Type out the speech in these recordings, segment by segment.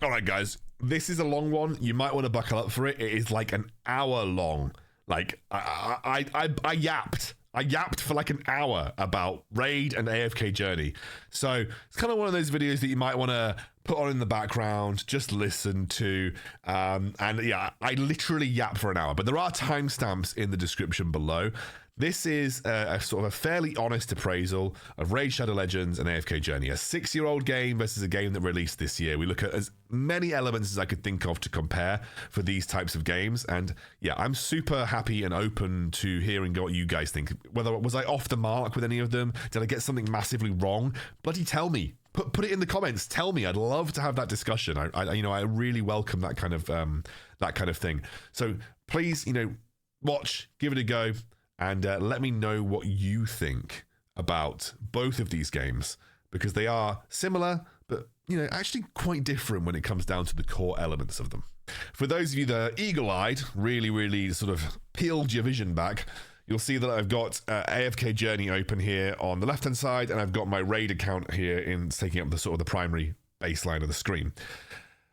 All right, guys, this is a long one. You might want to buckle up for it. It is like an hour long. Like I yapped. I yapped for like an hour about Raid and AFK Journey. So it's kind of one of those videos that you might want to put on in the background, just listen to. And yeah, I literally yapped for an hour, but there are timestamps in the description below. This is a sort of a fairly honest appraisal of Raid Shadow Legends and AFK Journey, a 6-year-old game versus a game that released this year. We look at as many elements as I could think of to compare for these types of games. And yeah, I'm super happy and open to hearing what you guys think. Whether was I off the mark with any of them? Did I get something massively wrong? Bloody tell me. Put it in the comments. Tell me. I'd love to have that discussion. I really welcome that kind of thing. So please, watch, give it a go. And let me know what you think about both of these games, because they are similar, but actually quite different when it comes down to the core elements of them. For those of you that are eagle-eyed, really sort of peeled your vision back, you'll see that I've got AFK Journey open here on the left-hand side, and I've got my Raid account here taking up the sort of the primary baseline of the screen.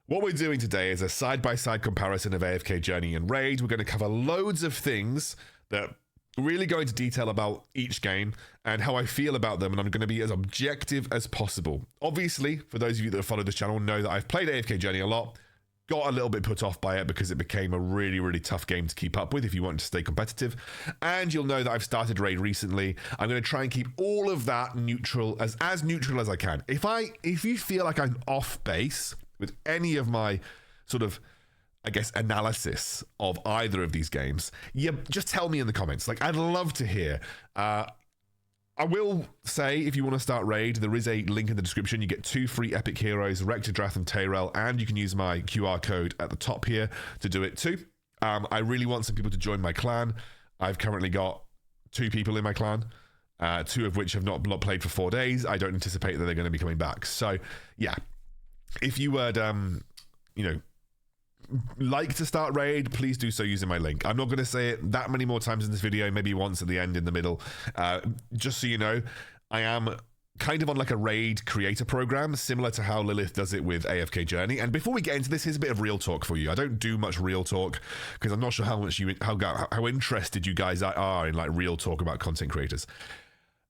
What we're doing today is a side-by-side comparison of AFK Journey and Raid. We're going to cover loads of things that really go into detail about each game and how I feel about them, and I'm going to be as objective as possible. Obviously, for those of you that follow this channel know that I've played AFK Journey a lot, got a little bit put off by it because it became a really tough game to keep up with if you want to stay competitive, and you'll know that I've started Raid recently. I'm going to try and keep all of that neutral, as neutral as I can. If you feel like I'm off base with any of my sort of, I guess, analysis of either of these games, yeah, just tell me in the comments. Like, I'd love to hear. I will say, if you want to start Raid, there is a link in the description. You get 2 free epic heroes, Rectodrath and Tayrel, and you can use my QR code at the top here to do it too. I really want some people to join my clan. I've currently got 2 people in my clan, 2 of which have not played for 4 days. I don't anticipate that they're going to be coming back. So, yeah, if you would, like to start Raid, please do so using my link. I'm not going to say it that many more times in this video, maybe once at the end, in the middle. Just so you know, I am kind of on like a Raid creator program, similar to how Lilith does it with AFK Journey. And before we get into this, here's a bit of real talk for you. I don't do much real talk because I'm not sure how interested you guys are in like real talk about content creators.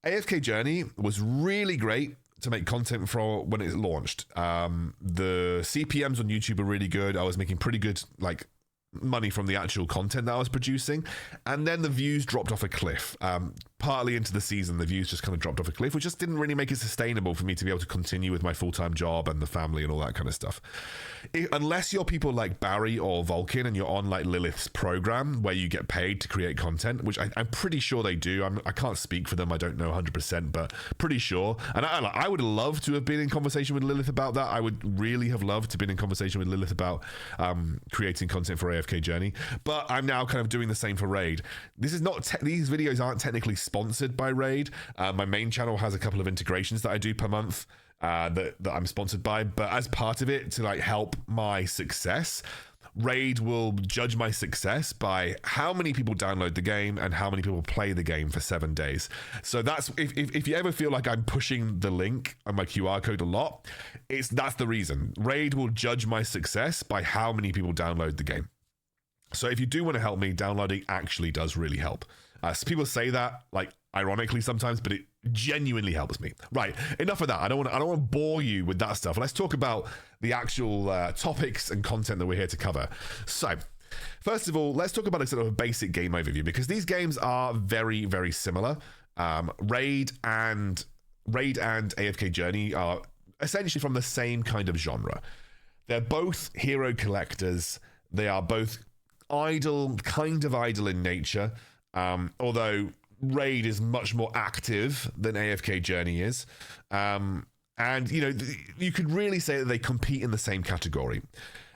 AFK Journey was really great to make content for when it launched. The CPMs on YouTube are really good. I was making pretty good like money from the actual content that I was producing, and then the views dropped off a cliff. Partly into the season, the views just kind of dropped off a cliff, which just didn't really make it sustainable for me to be able to continue with my full-time job and the family and all that kind of stuff. Unless you're people like Barry or Vulcan and you're on like Lilith's program where you get paid to create content, which I'm pretty sure they do. I can't speak for them. I don't know 100%, but pretty sure. And I would love to have been in conversation with Lilith about that. I would really have loved to have been in conversation with Lilith about creating content for AFK Journey, but I'm now kind of doing the same for Raid. This is not these videos aren't technically sponsored by Raid. My main channel has a couple of integrations that I do per month that I'm sponsored by, but as part of it, to like help my success, Raid will judge my success by how many people download the game and how many people play the game for 7 days. So that's if you ever feel like I'm pushing the link on my QR code a lot, that's the reason. Raid will judge my success by how many people download the game. So if you do want to help me, downloading actually does really help. So people say that like ironically sometimes, but it genuinely helps me. Right, enough of that. I don't want to bore you with that stuff. Let's talk about the actual topics and content that we're here to cover. So, first of all, let's talk about a sort of a basic game overview, because these games are very similar. Raid and AFK Journey are essentially from the same kind of genre. They're both hero collectors. They are both kind of idle in nature, although Raid is much more active than AFK Journey is. And, you could really say that they compete in the same category.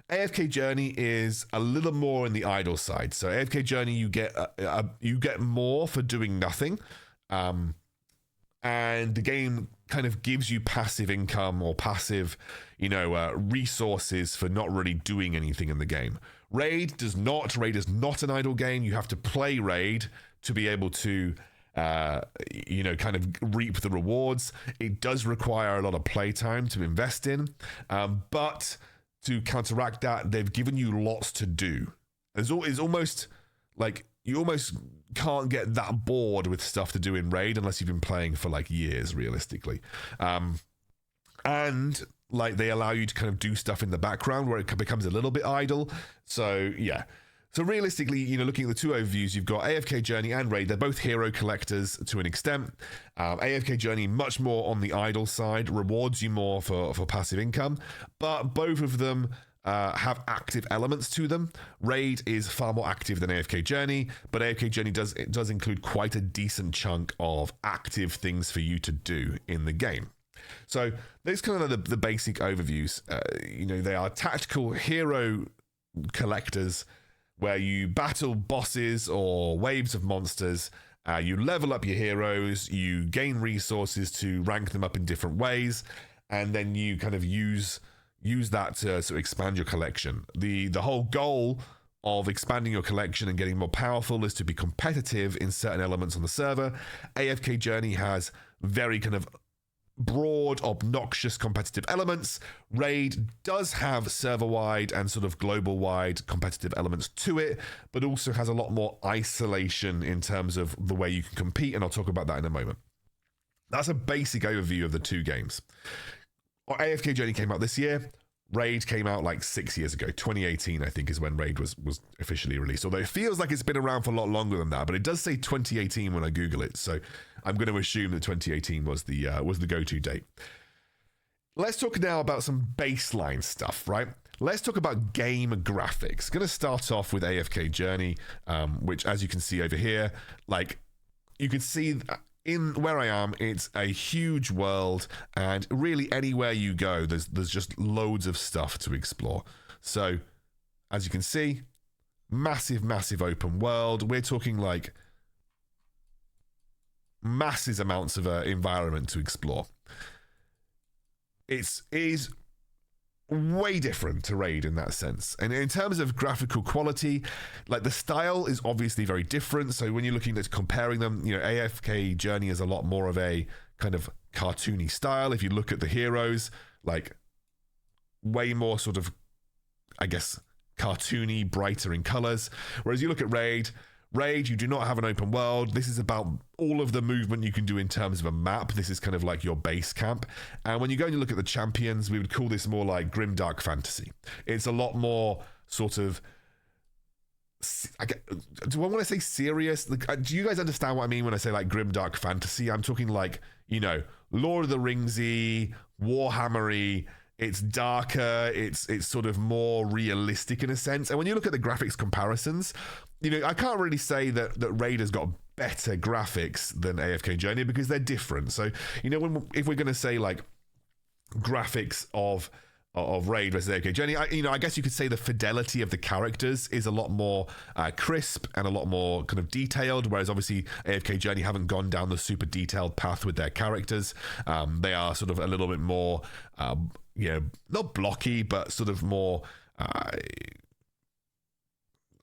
AFK Journey is a little more in the idle side. So AFK Journey, you get more for doing nothing. And the game kind of gives you passive income or passive, resources for not really doing anything in the game. Raid is not an idle game. You have to play Raid to be able to, kind of reap the rewards. It does require a lot of playtime to invest in, but to counteract that, they've given you lots to do. It's almost like you almost can't get that bored with stuff to do in Raid unless you've been playing for like years, realistically. And like they allow you to kind of do stuff in the background where it becomes a little bit idle. So yeah. So realistically, you know, looking at the two overviews, you've got AFK Journey and Raid. They're both hero collectors to an extent. AFK Journey, much more on the idle side, rewards you more for passive income. But both of them have active elements to them. Raid is far more active than AFK Journey, but AFK Journey does include quite a decent chunk of active things for you to do in the game. So those kind of the basic overviews. You know, they are tactical hero collectors where you battle bosses or waves of monsters. You level up your heroes, you gain resources to rank them up in different ways, and then you kind of use that to sort of expand your collection. The whole goal of expanding your collection and getting more powerful is to be competitive in certain elements on the server. AFK Journey has very kind of broad, obnoxious competitive elements. Raid does have server-wide and sort of global-wide competitive elements to it, but also has a lot more isolation in terms of the way you can compete, and I'll talk about that in a moment. That's a basic overview of the two games. AFK Journey came out this year. Raid came out like 6 years ago. 2018, I think, is when Raid was officially released. Although it feels like it's been around for a lot longer than that, but it does say 2018 when I Google it. So I'm going to assume that 2018 was the go-to date. Let's talk now about some baseline stuff, right? Let's talk about game graphics. Going to start off with AFK Journey, which, as you can see over here, like you can see in where I am, it's a huge world, and really anywhere you go, there's just loads of stuff to explore. So, as you can see, massive open world. We're talking like massive amounts of environment to explore. It is way different to Raid in that sense. And in terms of graphical quality, like the style is obviously very different. So when you're looking at comparing them, you know, AFK Journey is a lot more of a kind of cartoony style. If you look at the heroes, like way more sort of, I guess, cartoony, brighter in colors. Whereas you look at Raid, you do not have an open world. This is about all of the movement you can do in terms of a map. This is kind of like your base camp. And when you go and you look at the champions, we would call this more like grimdark fantasy. It's a lot more sort of, do I want to say serious? Like, do you guys understand what I mean when I say like grimdark fantasy? I'm talking like, you know, Lord of the Ringsy, Warhammery. It's darker, it's sort of more realistic in a sense. And when you look at the graphics comparisons, you know, I can't really say that Raid has got better graphics than AFK Journey because they're different. So, you know, if we're going to say like graphics of Raid versus AFK Journey, I guess you could say the fidelity of the characters is a lot more crisp and a lot more kind of detailed, whereas obviously AFK Journey haven't gone down the super detailed path with their characters. They are sort of a little bit more, you know, not blocky, but sort of more,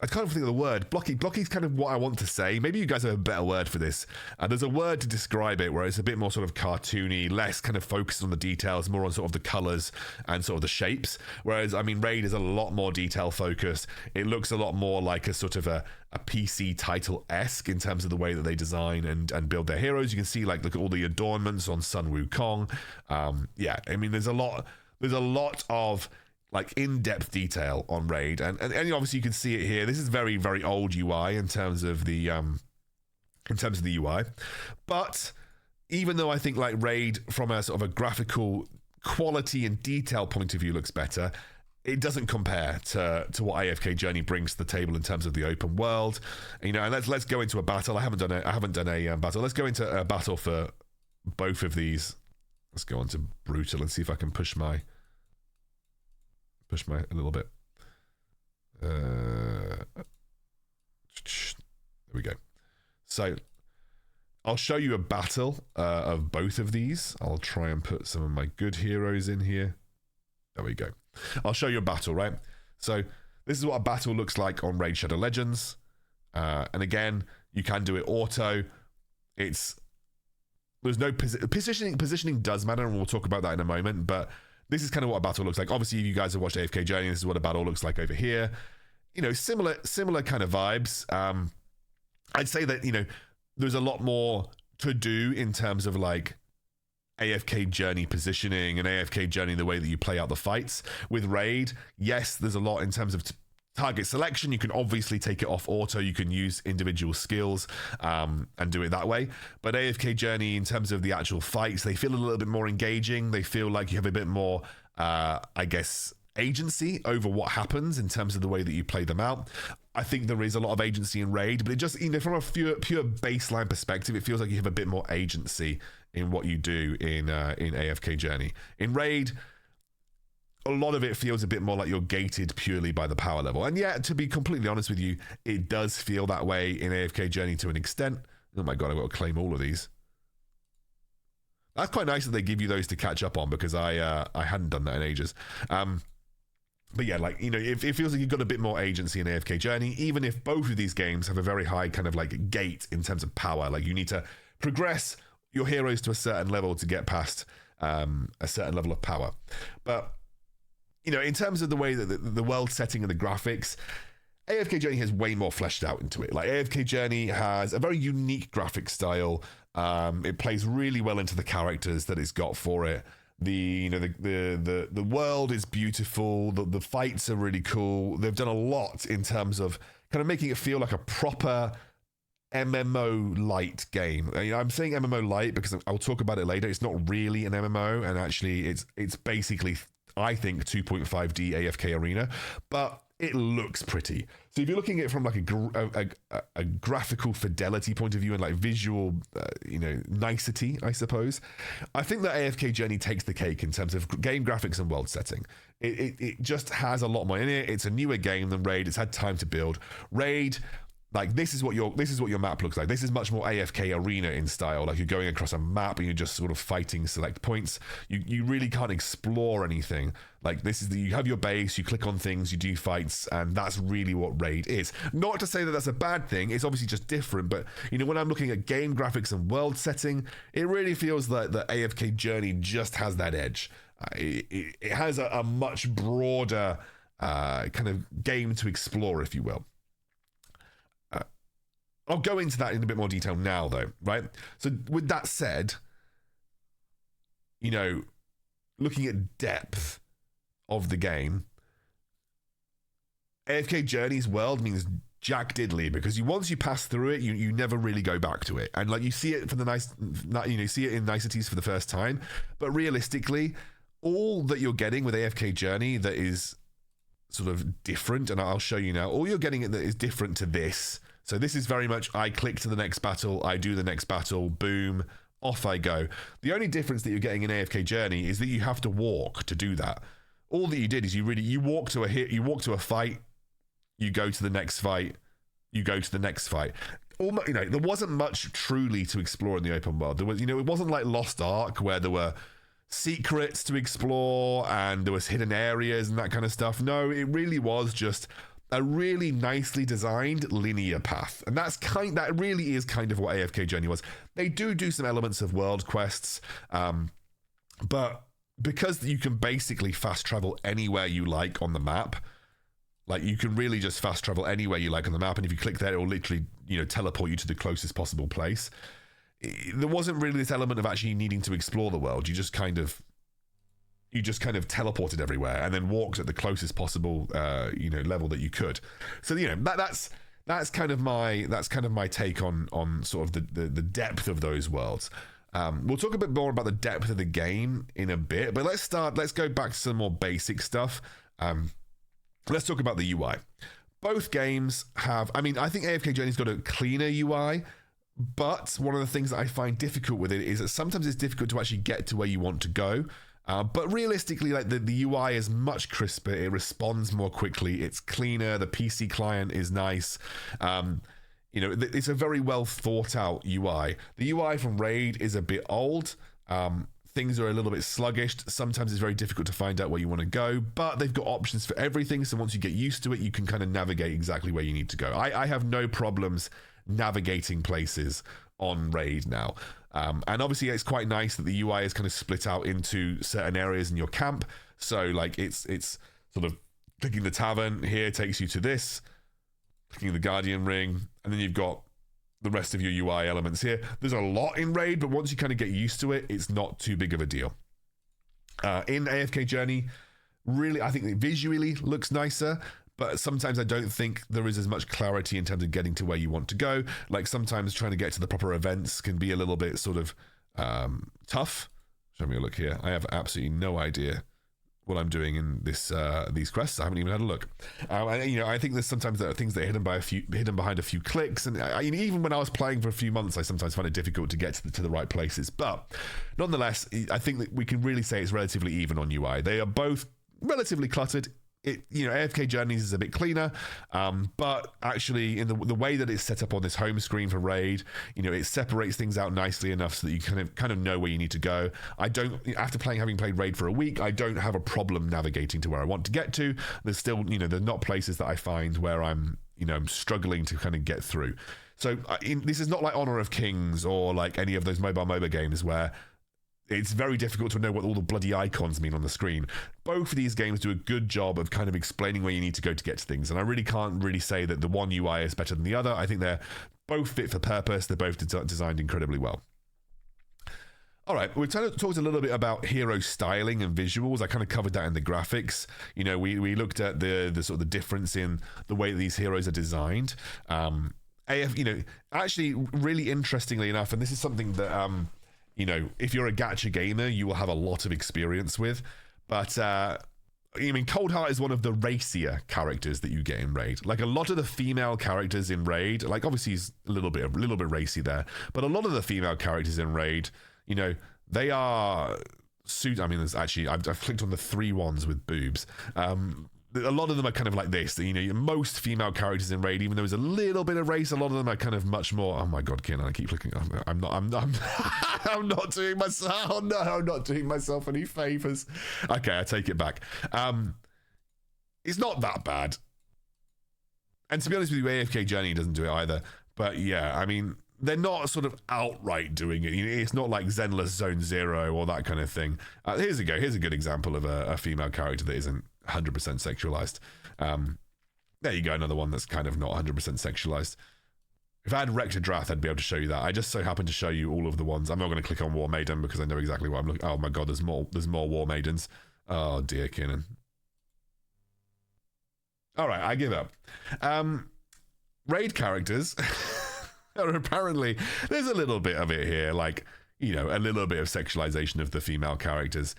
I can't think of the word. Blocky is kind of what I want to say. Maybe you guys have a better word for this. There's a word to describe it where it's a bit more sort of cartoony, less kind of focused on the details, more on sort of the colors and sort of the shapes. Whereas, I mean, Raid is a lot more detail focused. It looks a lot more like a sort of a PC title-esque in terms of the way that they design and build their heroes. You can see, like, look at all the adornments on Sun Wukong. Yeah, I mean, there's a lot of like in-depth detail on Raid, and obviously you can see it here. This is very, very old UI in terms of the UI, but even though I think like Raid from a sort of a graphical quality and detail point of view looks better, it doesn't compare to what AFK Journey brings to the table in terms of the open world. You know, and let's go into a battle. I haven't done a battle. Let's go into a battle for both of these. Let's go on to brutal and see if I can push my a little bit. There we go. So I'll show you a battle of both of these. I'll try and put some of my good heroes in here. There we go. I'll show you a battle, right? So this is what a battle looks like on Raid Shadow Legends. And again, you can do it auto. There's no positioning does matter, and we'll talk about that in a moment, but this is kind of what a battle looks like. Obviously, if you guys have watched AFK Journey, this is what a battle looks like over here. You know, similar kind of vibes. I'd say that, you know, there's a lot more to do in terms of like AFK Journey positioning and AFK Journey the way that you play out the fights. With Raid, yes, there's a lot in terms of target selection. You can obviously take it off auto. You can use individual skills and do it that way. But AFK Journey, in terms of the actual fights, they feel a little bit more engaging. They feel like you have a bit more, I guess, agency over what happens in terms of the way that you play them out. I think there is a lot of agency in Raid, but it just, you know, from a pure baseline perspective, it feels like you have a bit more agency in what you do in AFK Journey. In Raid, a lot of it feels a bit more like you're gated purely by the power level. And yeah, to be completely honest with you, it does feel that way in AFK Journey to an extent. Oh my God, I've got to claim all of these. That's quite nice that they give you those to catch up on, because I hadn't done that in ages. But yeah, like, you know, it feels like you've got a bit more agency in AFK Journey, even if both of these games have a very high kind of like gate in terms of power. Like, you need to progress your heroes to a certain level to get past a certain level of power. But, you know, in terms of the way that the world setting and the graphics, AFK Journey has way more fleshed out into it. Like, AFK Journey has a very unique graphic style. It plays really well into the characters that it's got for it. The world is beautiful. The fights are really cool. They've done a lot in terms of kind of making it feel like a proper MMO light game. You know, I'm saying MMO light because I'll talk about it later. It's not really an MMO, and actually it's basically, I think, 2.5D AFK Arena, but it looks pretty. So if you're looking at it from like a graphical fidelity point of view and like visual, nicety, I suppose, I think that AFK Journey takes the cake in terms of game graphics and world setting. It just has a lot more in it. It's a newer game than Raid. It's had time to build. Raid, like, this is what your map looks like. This is much more AFK Arena in style. Like, you're going across a map and you're just sort of fighting select points. You really can't explore anything. Like, you have your base, you click on things, you do fights, and that's really what Raid is. Not to say that that's a bad thing. It's obviously just different. But, you know, when I'm looking at game graphics and world setting, it really feels like the AFK Journey just has that edge. It has a much broader kind of game to explore, if you will. I'll go into that in a bit more detail now, though, right? So with that said, you know, looking at depth of the game, AFK Journey's world means jack diddly, because once you pass through it, you never really go back to it. And like, you see it for see it in niceties for the first time, but realistically, all that you're getting with AFK Journey that is sort of different, and I'll show you now, all you're getting that is different to this. So this is very much, I click to the next battle, I do the next battle, boom, off I go. The only difference that you're getting in AFK Journey is that you have to walk to do that. All that you did is you walk to a fight, you go to the next fight, you go to the next fight. Almost, you know, there wasn't much truly to explore in the open world. There was, you know, it wasn't like Lost Ark where there were secrets to explore and there was hidden areas and that kind of stuff. No, it really was just a really nicely designed linear path. And that really is kind of what AFK Journey was. They do some elements of world quests, but because you can basically fast travel anywhere you like on the map, like, you can really just fast travel anywhere you like on the map, and if you click there, it will literally, you know, teleport you to the closest possible place. There wasn't really this element of actually needing to explore the world. You just kind of teleported everywhere and then walked at the closest possible level that you could. So, you know, that's kind of my take on sort of the depth of those worlds. We'll talk a bit more about the depth of the game in a bit, but let's go back to some more basic stuff. Let's talk about the UI. Both games have, I think AFK Journey's got a cleaner UI, but one of the things that I find difficult with it is that sometimes it's difficult to actually get to where you want to go. But realistically, like, the UI is much crisper. It responds more quickly. It's cleaner. The PC client is nice. It's a very well thought out UI. The UI from Raid is a bit old. Things are a little bit sluggish. Sometimes it's very difficult to find out where you want to go, but they've got options for everything. So once you get used to it, you can kind of navigate exactly where you need to go. I have no problems navigating places on Raid now. And obviously it's quite nice that the UI is kind of split out into certain areas in your camp. So like it's sort of clicking the tavern here takes you to this, clicking the Guardian Ring, and then you've got the rest of your UI elements here. There's a lot in Raid, but once you kind of get used to it, it's not too big of a deal. In AFK Journey, really, I think it visually looks nicer, but sometimes I don't think there is as much clarity in terms of getting to where you want to go. Like sometimes trying to get to the proper events can be a little bit sort of tough. Show me a look here. I have absolutely no idea what I'm doing in this these quests. I haven't even had a look. I think there's sometimes there are things that are hidden behind a few clicks, and even when I was playing for a few months, I sometimes find it difficult to get to the right places. But nonetheless, I think that we can really say it's relatively even on UI. They are both relatively cluttered. AFK Journeys is a bit cleaner, but actually in the way that it's set up on this home screen for Raid, it separates things out nicely enough so that you kind of know where you need to go. After having played Raid for a week, I don't have a problem navigating to where I want to get to. There's still, there's not places that I find where I'm struggling to kind of get through. So this is not like Honor of Kings or like any of those mobile MOBA games where it's very difficult to know what all the bloody icons mean on the screen. Both of these games do a good job of kind of explaining where you need to go to get to things. And I really can't say that the one UI is better than the other. I think they're both fit for purpose. They're both designed incredibly well. All right, we've talked a little bit about hero styling and visuals. I kind of covered that in the graphics. We looked at the sort of the difference in the way that these heroes are designed. Actually, really interestingly enough, and this is something that if you're a gacha gamer, you will have a lot of experience with. But Coldheart is one of the racier characters that you get in Raid. Like a lot of the female characters in Raid, like obviously he's a little bit racy there, but a lot of the female characters in Raid, they are there's actually I've clicked on the 3 ones with boobs. A lot of them are kind of like this. Most female characters in Raid, even though there's a little bit of race, a lot of them are kind of much more. Oh my god, Ken, I keep clicking. I'm not doing myself. Oh no, I'm not doing myself any favors. Okay, I take it back. It's not that bad. And to be honest with you, AFK Journey doesn't do it either. But yeah, they're not sort of outright doing it. It's not like Zenless Zone Zero or that kind of thing. Here's a good example of a female character that isn't 100% sexualized. There you go, another one that's kind of not 100% sexualized. If I had Rector Drath, I'd be able to show you that. I just so happen to show you all of the ones. I'm not going to click on War Maiden because I know exactly what I'm looking. Oh my god, there's more War Maidens. Oh dear, Keenan. All right, I give up. Raid characters are apparently, there's a little bit of it here, like a little bit of sexualization of the female characters.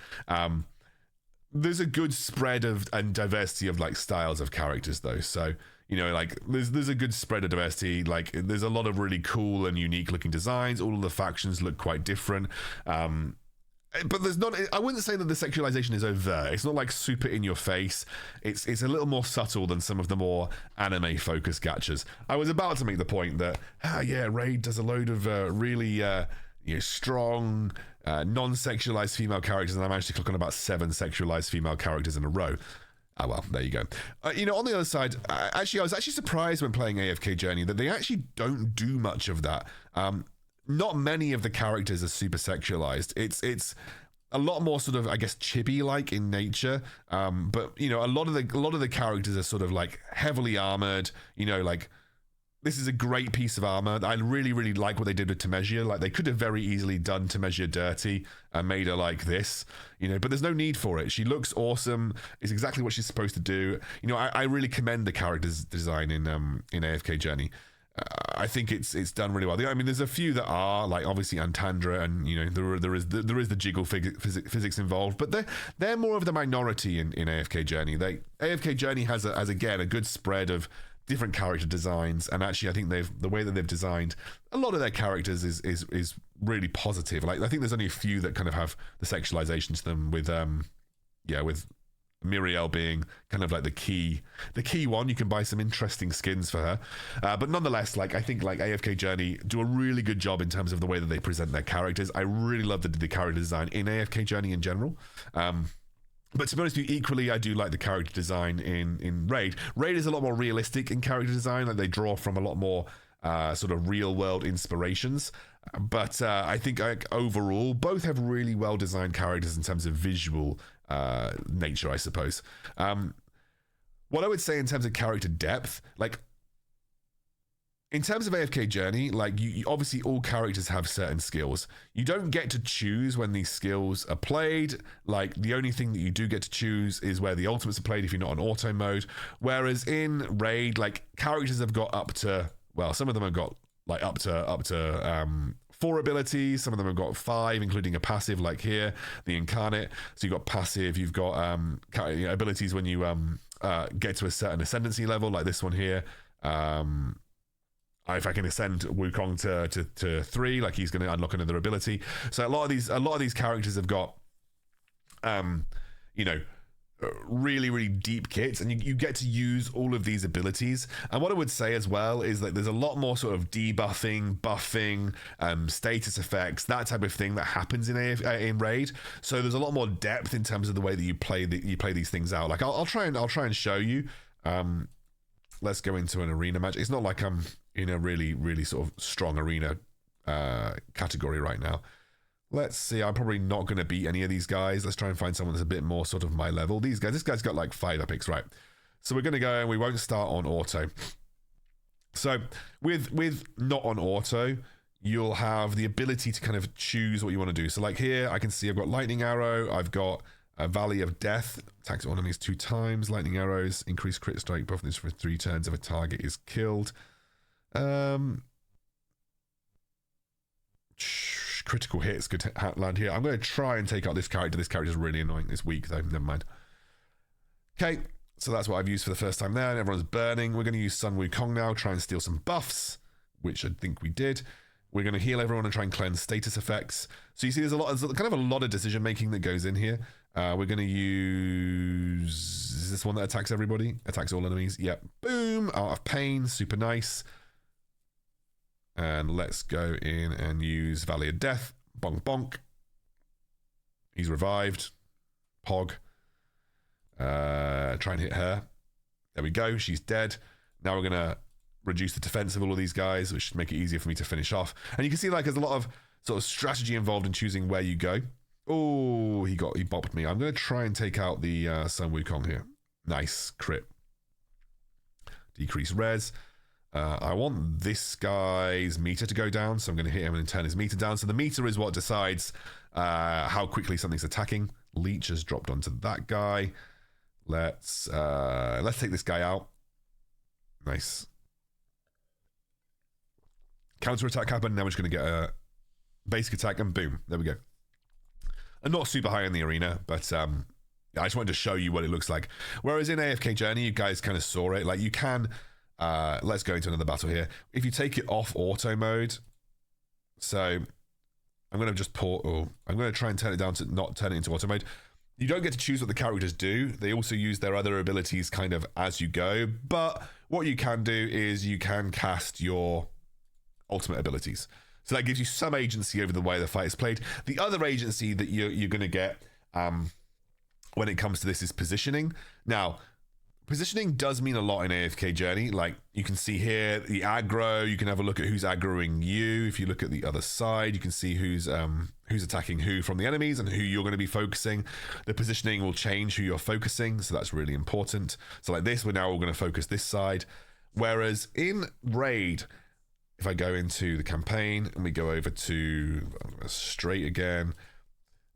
There's a good spread of and diversity of like styles of characters though. So, like there's a good spread of diversity. Like there's a lot of really cool and unique looking designs. All of the factions look quite different. But there's not, I wouldn't say that the sexualization is overt. It's not like super in your face. It's a little more subtle than some of the more anime focused gachas. I was about to make the point that, Raid does a load of really strong, non-sexualized female characters, and I managed to click on about 7 sexualized female characters in a row. Oh well, there you go. On the other side, I was actually surprised when playing AFK Journey that they actually don't do much of that. Not many of the characters are super sexualized. It's a lot more sort of, I guess, chibi-like in nature. But a lot of the characters are sort of like heavily armored. Like this is a great piece of armor. I really, really like what they did with Temessia. Like they could have very easily done Temessia dirty and made her like this, but there's no need for it. She looks awesome. It's exactly what she's supposed to do. I really commend the character's design in AFK Journey. I think it's done really well. There's a few that are like obviously Antandra, and there is the jiggle physics involved, but they're more of the minority in AFK Journey. AFK Journey has again a good spread of different character designs, and actually I think the way that they've designed a lot of their characters is really positive. Like I think there's only a few that kind of have the sexualization to them, with Miriel being kind of like the key one. You can buy some interesting skins for her, but nonetheless, like I think like AFK Journey do a really good job in terms of the way that they present their characters. I really love the character design in AFK Journey in general. But to be honest with you, equally, I do like the character design in Raid. Raid is a lot more realistic in character design. Like they draw from a lot more sort of real world inspirations. But I think like, overall, both have really well designed characters in terms of visual nature, I suppose. What I would say in terms of character depth, like in terms of AFK Journey, like you obviously all characters have certain skills. You don't get to choose when these skills are played. Like the only thing that you do get to choose is where the ultimates are played if you're not on auto mode. Whereas in Raid, like characters have got up to, well, some of them have got like up to 4 abilities. Some of them have got 5, including a passive like here, the Incarnate. So you've got passive, you've got abilities when you get to a certain ascendancy level, like this one here. If I can ascend Wukong to 3, like he's going to unlock another ability. So a lot of these characters have got, really, really deep kits, and you get to use all of these abilities. And what I would say as well is that there's a lot more sort of debuffing, buffing, status effects, that type of thing that happens in Raid. So there's a lot more depth in terms of the way that you play these things out. Like I'll try and show you. Let's go into an arena match. It's not like I'm in a really, really sort of strong arena category right now. Let's see. I'm probably not going to beat any of these guys. Let's try and find someone that's a bit more sort of my level. This guy's got like 5 epics, right? So we're going to go and we won't start on auto. So with not on auto, you'll have the ability to kind of choose what you want to do. So like here, I can see I've got Lightning Arrow. I've got a Valley of Death. Attacks all enemies 2 times. Lightning Arrows. Increase crit strike buffness for 3 turns if a target is killed. Critical hits could land here. I'm going to try and take out this character. This character is really annoying. It's weak though. Never mind. Okay, so that's what I've used for the first time there. And everyone's burning. We're going to use Sun Wukong now. Try and steal some buffs, which I think we did. We're going to heal everyone and try and cleanse status effects. So you see, there's kind of a lot of decision making that goes in here. We're going to use is this one that attacks everybody. Attacks all enemies. Yep. Boom. Out of pain. Super nice. And let's go in and use Valley of Death. Bonk, bonk. He's revived. Pog. Try and hit her. There we go. She's dead. Now we're going to reduce the defense of all of these guys, which should make it easier for me to finish off. And you can see like there's a lot of sort of strategy involved in choosing where you go. Oh, he bopped me. I'm going to try and take out the Sun Wukong here. Nice. Crit. Decrease res. I want this guy's meter to go down, so I'm going to hit him and turn his meter down. So the meter is what decides how quickly something's attacking. Leech has dropped onto that guy. Let's take this guy out. Nice. Counter attack happened. Now we're just going to get a basic attack, and boom, there we go. And not super high in the arena, but I just wanted to show you what it looks like. Whereas in AFK Journey, you guys kind of saw it. Like you can. Let's go into another battle here. If you take it off auto mode, so I'm going to just I'm going to try and turn it down to not turn it into auto mode. You don't get to choose what the characters do. They also use their other abilities kind of as you go. But what you can do is you can cast your ultimate abilities. So that gives you some agency over the way the fight is played. The other agency that you're going to get when it comes to this is positioning. Now, positioning does mean a lot in AFK Journey. Like you can see here, the aggro, you can have a look at who's aggroing you. If you look at the other side, you can see who's attacking who from the enemies and who you're going to be focusing. The positioning will change who you're focusing, so that's really important. So like this, we're now all going to focus this side. Whereas in Raid, if I go into the campaign and we go over to straight again,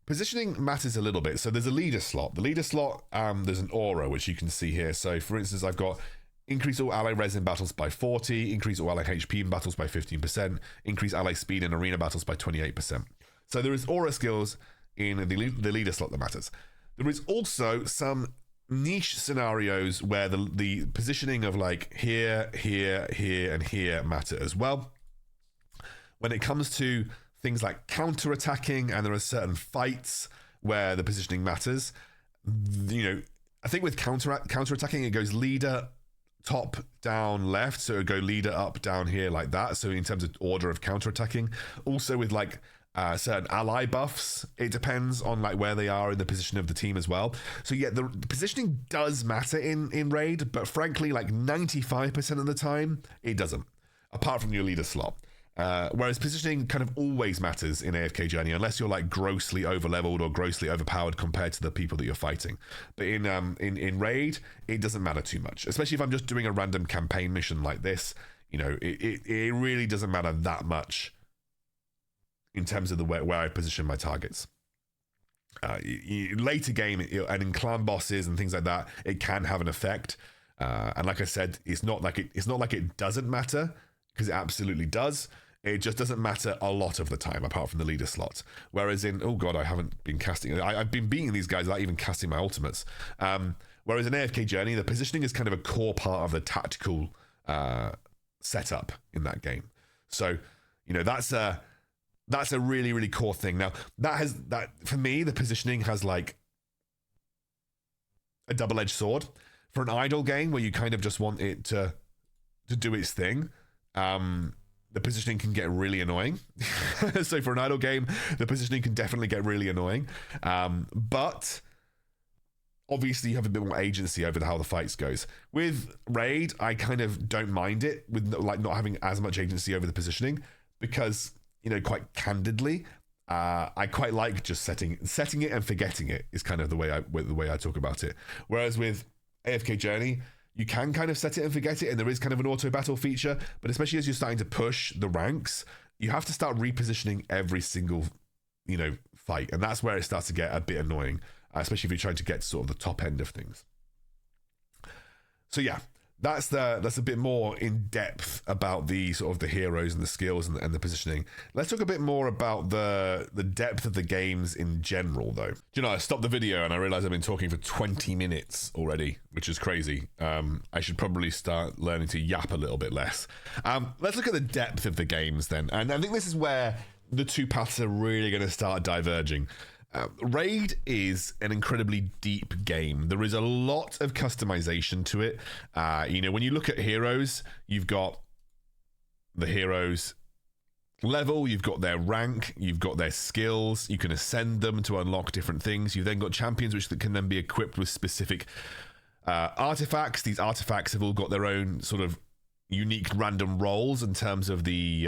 positioning matters a little bit. So there's a leader slot. The leader slot, there's an aura, which you can see here. So for instance, I've got increase all ally res in battles by 40, increase all ally HP in battles by 15%, increase ally speed in arena battles by 28%. So there is aura skills in the leader slot that matters. There is also some niche scenarios where the positioning of like here, here, here, and here matter as well. When it comes to things like counter-attacking, and there are certain fights where the positioning matters. You know, I think with counter-attacking, it goes leader, top, down, left. So it would go leader, up, down here like that. So in terms of order of counter-attacking. Also with like certain ally buffs, it depends on like where they are in the position of the team as well. So yeah, the positioning does matter in Raid, but frankly, like 95% of the time, it doesn't. apart from your leader slot. Whereas positioning kind of always matters in AFK Journey, unless you're like grossly overleveled or grossly overpowered compared to the people that you're fighting. But in Raid, it doesn't matter too much, especially if I'm just doing a random campaign mission like this. You know, it really doesn't matter that much in terms of the where I position my targets. Later game and in clan bosses and things like that, it can have an effect. And like I said, it's not like it doesn't matter, because it absolutely does. It just doesn't matter a lot of the time, apart from the leader slot. Whereas in, oh god, I haven't been casting. I've been beating these guys without even casting my ultimates. Whereas in AFK Journey, the positioning is kind of a core part of the tactical setup in that game. So, you know, that's a really, really core thing. Now, that for me, the positioning has like a double-edged sword. For an idle game where you kind of just want it to do its thing, the positioning can get really annoying. So for an idle game, the positioning can definitely get really annoying. But obviously you have a bit more agency over how the fights goes. With Raid, I kind of don't mind it with like not having as much agency over the positioning, because, you know, quite candidly, I quite like just setting it and forgetting it is kind of the way I talk about it. Whereas with AFK Journey, you can kind of set it and forget it, and there is kind of an auto battle feature, but especially as you're starting to push the ranks, you have to start repositioning every single, you know, fight, and that's where it starts to get a bit annoying, especially if you're trying to get to sort of the top end of things. So yeah, that's a bit more in depth about the sort of the heroes and the skills and the positioning. Let's talk a bit more about the depth of the games in general, though. You know, I stopped the video and I realized I've been talking for 20 minutes already, which is crazy. I should probably start learning to yap a little bit less. Let's look at the depth of the games then, and I think this is where the two paths are really going to start diverging. Raid is an incredibly deep game. There is a lot of customization to it. You know, when you look at heroes, you've got the heroes level, you've got their rank, you've got their skills, you can ascend them to unlock different things. You've then got champions which can then be equipped with specific artifacts. These artifacts have all got their own sort of unique random roles in terms of the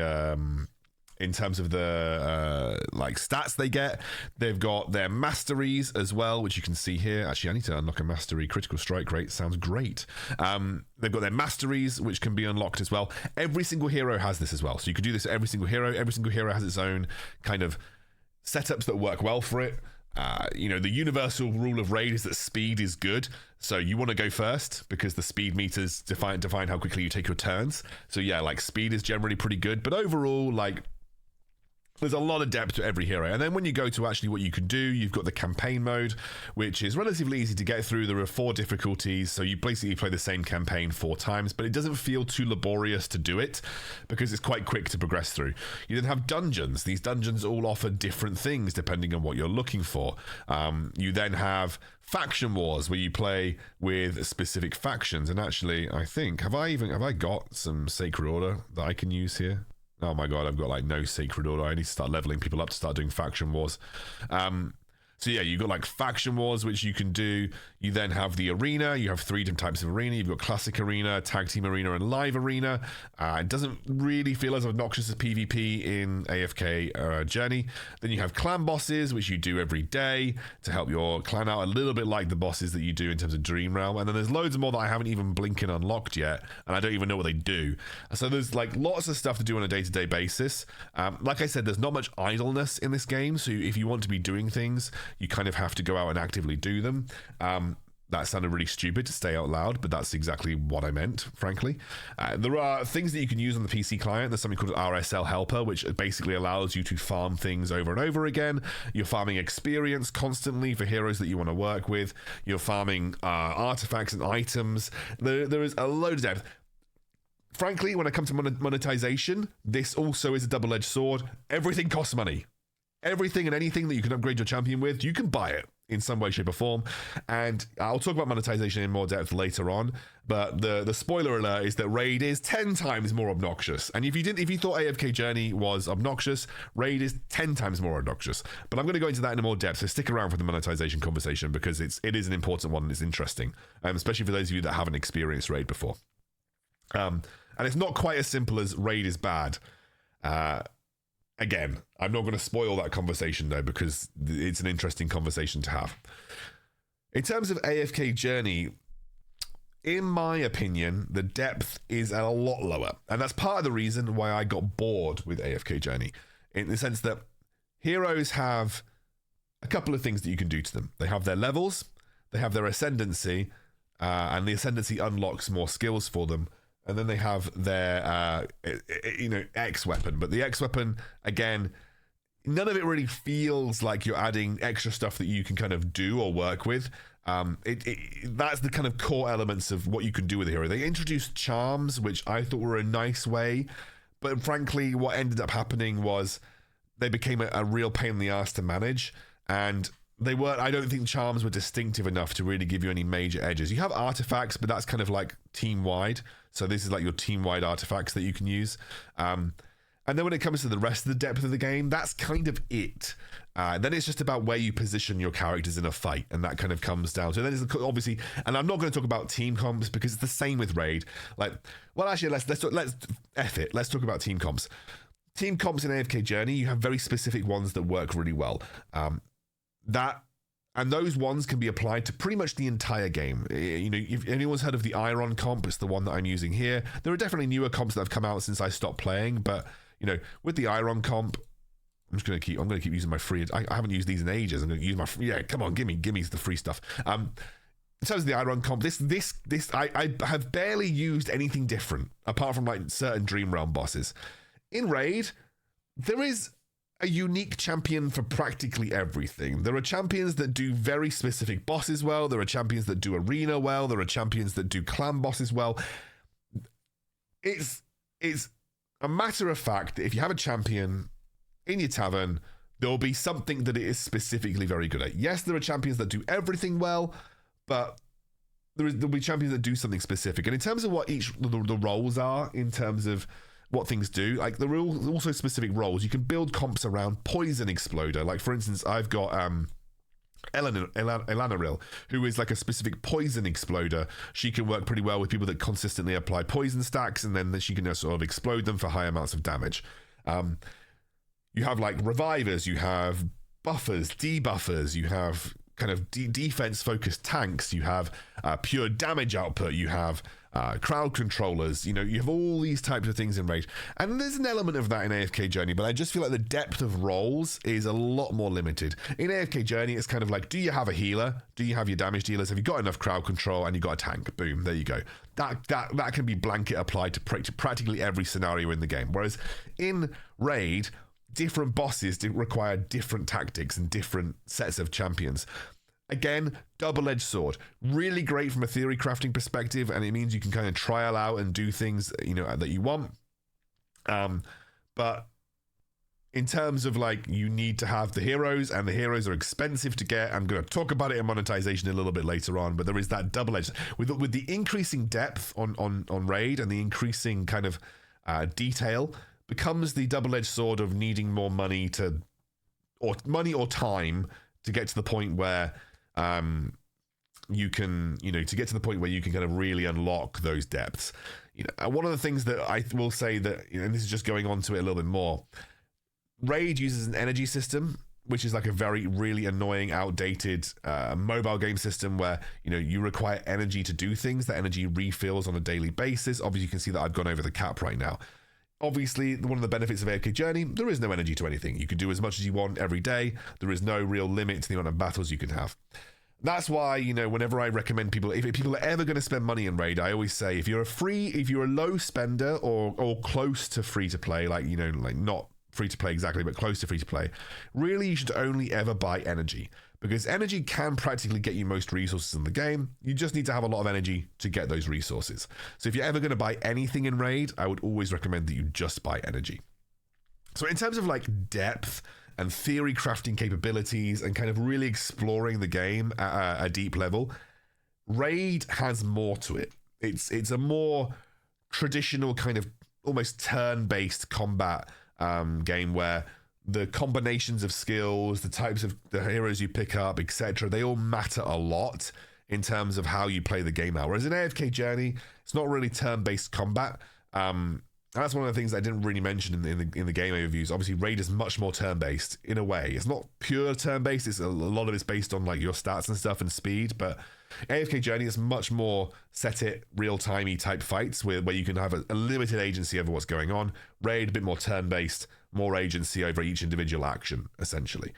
like stats they get. They've got their masteries as well, which you can see here. Actually, I need to unlock a mastery. Critical strike rate sounds great. They've got their masteries, which can be unlocked as well. Every single hero has this as well, so you can do this to every single hero. Every single hero has its own kind of setups that work well for it. You know, the universal rule of Raid is that speed is good, so you want to go first because the speed meters define how quickly you take your turns. So yeah, like speed is generally pretty good, but overall, like, there's a lot of depth to every hero. And then when you go to actually what you can do, you've got the campaign mode, which is relatively easy to get through. There are 4 difficulties, so you basically play the same campaign 4 times, but it doesn't feel too laborious to do it because it's quite quick to progress through. You then have dungeons. These dungeons all offer different things depending on what you're looking for. You then have faction wars where you play with specific factions. And actually, I think, have I got some Sacred Order that I can use here? Oh my god, I've got like no Sacred Order. I need to start leveling people up to start doing faction wars. So yeah, you've got like faction wars, which you can do. You then have the arena. You have 3 different types of arena. You've got classic arena, tag team arena, and live arena. It doesn't really feel as obnoxious as PvP in AFK Journey. Then you have clan bosses, which you do every day to help your clan out, a little bit like the bosses that you do in terms of Dream Realm. And then there's loads more that I haven't even blinking unlocked yet, and I don't even know what they do. So there's like lots of stuff to do on a day-to-day basis. Like I said, there's not much idleness in this game, so if you want to be doing things, you kind of have to go out and actively do them. That sounded really stupid to say out loud, but that's exactly what I meant, frankly. There are things that you can use on the PC client. There's something called an RSL helper, which basically allows you to farm things over and over again. You're farming experience constantly for heroes that you want to work with. You're farming artifacts and items. There is a load of depth. Frankly, when it comes to monetization, this also is a double-edged sword. Everything costs money. Everything and anything that you can upgrade your champion with, you can buy it in some way, shape, or form. And I'll talk about monetization in more depth later on. But the spoiler alert is that Raid is 10 times more obnoxious. And if you thought AFK Journey was obnoxious, Raid is 10 times more obnoxious. But I'm going to go into that in more depth. So stick around for the monetization conversation because it is an important one and it's interesting, especially for those of you that haven't experienced Raid before. And it's not quite as simple as raid is bad. Again, I'm not going to spoil that conversation though, because it's an interesting conversation to have. In terms of AFK Journey, in my opinion, the depth is a lot lower. And that's part of the reason why I got bored with AFK Journey, in the sense that heroes have a couple of things that you can do to them. They have their levels, they have their ascendancy, and the ascendancy unlocks more skills for them. And then they have their, X weapon. But the X weapon, again, none of it really feels like you're adding extra stuff that you can kind of do or work with. That's the kind of core elements of what you can do with a hero. They introduced charms, which I thought were a nice way. But frankly, what ended up happening was they became a real pain in the ass to manage. And I don't think charms were distinctive enough to really give you any major edges. You have artifacts, but that's kind of like team-wide. So this is like your team-wide artifacts that you can use. And then when it comes to the rest of the depth of the game, that's kind of it. Then it's just about where you position your characters in a fight, and that kind of comes down to. Then it's obviously, and I'm not going to talk about team comps because it's the same with raid. Actually, let's talk about team comps. Team comps in AFK Journey, you have very specific ones that work really well. And those ones can be applied to pretty much the entire game. If anyone's heard of the Iron comp, it's the one that I'm using here. There are definitely newer comps that have come out since I stopped playing, but with the Iron comp, I'm going to keep using my free. I haven't used these in ages. I'm going to use my free. Yeah, come on, give me the free stuff. In terms of the Iron comp, I have barely used anything different apart from like certain Dream Realm bosses. In raid, there is a unique champion for practically everything. There are champions that do very specific bosses well. There are champions that do arena well. There are champions that do clan bosses well. It's a matter of fact that if you have a champion in your tavern, there will be something that it is specifically very good at. Yes, there are champions that do everything well, but there'll be champions that do something specific. And in terms of what the roles are, in terms of what things do, like there are also specific roles. You can build comps around Poison Exploder. Like for instance, I've got Elanaril, who is like a specific poison exploder. She can work pretty well with people that consistently apply poison stacks, and then she can sort of explode them for high amounts of damage. You have like revivers, you have buffers, debuffers, you have kind of defense focused tanks, you have pure damage output, you have crowd controllers, you have all these types of things in raid, and there's an element of that in AFK Journey, but I just feel like the depth of roles is a lot more limited. In AFK Journey, it's kind of like, do you have a healer? Do you have your damage dealers? Have you got enough crowd control? And you got a tank? Boom, there you go. That can be blanket applied to practically every scenario in the game. Whereas in raid, different bosses require different tactics and different sets of champions. Again, double-edged sword. Really great from a theory crafting perspective, and it means you can kind of trial out and do things that you want. But in terms of like, you need to have the heroes, and the heroes are expensive to get. I'm going to talk about it in monetization a little bit later on, but there is that double-edged with the increasing depth on raid and the increasing kind of detail, becomes the double-edged sword of needing more money or time to get to the point where you can, to get to the point where you can kind of really unlock those depths. One of the things that I will say that, and this is just going on to it a little bit more, raid uses an energy system, which is like a very, really annoying, outdated mobile game system where, you require energy to do things. That energy refills on a daily basis. Obviously, you can see that I've gone over the cap right now. Obviously, one of the benefits of AFK Journey, there is no energy to anything. You can do as much as you want every day. There is no real limit to the amount of battles you can have. That's why, whenever I recommend people, if people are ever going to spend money in raid, I always say, if you're a low spender or close to free to play, like not free to play exactly, but close to free to play, really you should only ever buy energy, because energy can practically get you most resources in the game. You just need to have a lot of energy to get those resources. So if you're ever going to buy anything in raid, I would always recommend that you just buy energy. So in terms of like depth and theory crafting capabilities and kind of really exploring the game at a deep level, raid has more to it. It's a more traditional kind of almost turn-based combat game where the combinations of skills, the types of the heroes you pick up, etc., they all matter a lot in terms of how you play the game out. Whereas in AFK Journey, it's not really turn-based combat. That's one of the things I didn't really mention in the game overviews. Obviously, Raid is much more turn-based in a way. It's not pure turn-based. It's a lot of it's based on like your stats and stuff and speed. But AFK Journey is much more set it real-timey type fights where you can have a limited agency over what's going on. Raid a bit more turn-based, more agency over each individual action essentially.